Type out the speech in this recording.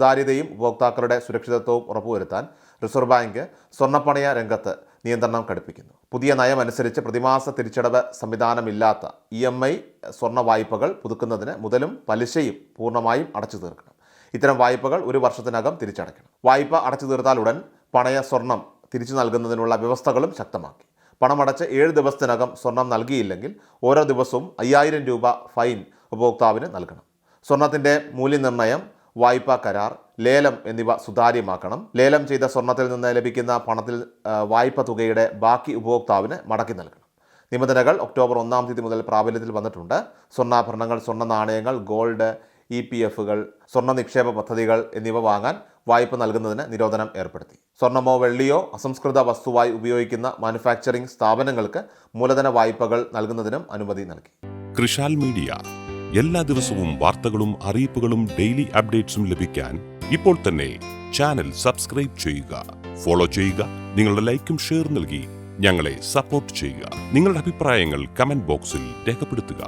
സുതാര്യതയും ഉപഭോക്താക്കളുടെ സുരക്ഷിതത്വവും ഉറപ്പുവരുത്താൻ റിസർവ് ബാങ്ക് സ്വർണ്ണപ്പണയ രംഗത്ത് നിയന്ത്രണം കടുപ്പിക്കുന്നു. പുതിയ നയമനുസരിച്ച് പ്രതിമാസ തിരിച്ചടവ് സംവിധാനമില്ലാത്ത EMI സ്വർണ്ണ വായ്പകൾ പുതുക്കുന്നതിന് മുതലും പലിശയും പൂർണ്ണമായും അടച്ചു തീർക്കണം. ഇത്തരം വായ്പകൾ 1 വർഷത്തിനകം തിരിച്ചടയ്ക്കണം. വായ്പ അടച്ചു തീർത്താൽ ഉടൻ പണയ സ്വർണം തിരിച്ചു നൽകുന്നതിനുള്ള വ്യവസ്ഥകളും ശക്തമാക്കി. പണമടച്ച് 7 ദിവസത്തിനകം സ്വർണം നൽകിയില്ലെങ്കിൽ ഓരോ ദിവസവും 5000 രൂപ ഫൈൻ ഉപഭോക്താവിന് നൽകണം. സ്വർണത്തിൻ്റെ മൂല്യനിർണ്ണയം, വായ്പാ കരാർ, ലേലം എന്നിവ സുതാര്യമാക്കണം. ലേലം ചെയ്ത സ്വർണത്തിൽ നിന്ന് ലഭിക്കുന്ന പണത്തിൽ വായ്പ തുകയുടെ ബാക്കി ഉപഭോക്താവിന് മടക്കി നൽകണം. നിബന്ധനകൾ ഒക്ടോബർ 1-ാം തീയതി മുതൽ പ്രാബല്യത്തിൽ വന്നിട്ടുണ്ട്. സ്വർണ്ണാഭരണങ്ങൾ, സ്വർണ്ണ നാണയങ്ങൾ, ഗോൾഡ്, EPFകൾ, സ്വർണ്ണ നിക്ഷേപ പദ്ധതികൾ എന്നിവ വാങ്ങാൻ വായ്പ നൽകുന്നതിന് നിരോധനം ഏർപ്പെടുത്തി. സ്വർണ്ണമോ വെള്ളിയോ അസംസ്കൃത വസ്തുവായി ഉപയോഗിക്കുന്ന മാനുഫാക്ചറിംഗ് സ്ഥാപനങ്ങൾക്ക് മൂലധന വായ്പകൾ നൽകുന്നതിനും അനുമതി നൽകി. കൃഷാൽ മീഡിയ എല്ലാ ദിവസവും വാർത്തകളും അറിയിപ്പുകളും ഡെയിലി അപ്ഡേറ്റ്സും ലഭിക്കാൻ ഇപ്പോൾ തന്നെ ചാനൽ സബ്സ്ക്രൈബ് ചെയ്യുക, ഫോളോ ചെയ്യുക. നിങ്ങളുടെ ലൈക്കും ഷെയർ നൽകി ഞങ്ങളെ സപ്പോർട്ട് ചെയ്യുക. നിങ്ങളുടെ അഭിപ്രായങ്ങൾ കമന്റ് ബോക്സിൽ രേഖപ്പെടുത്തുക.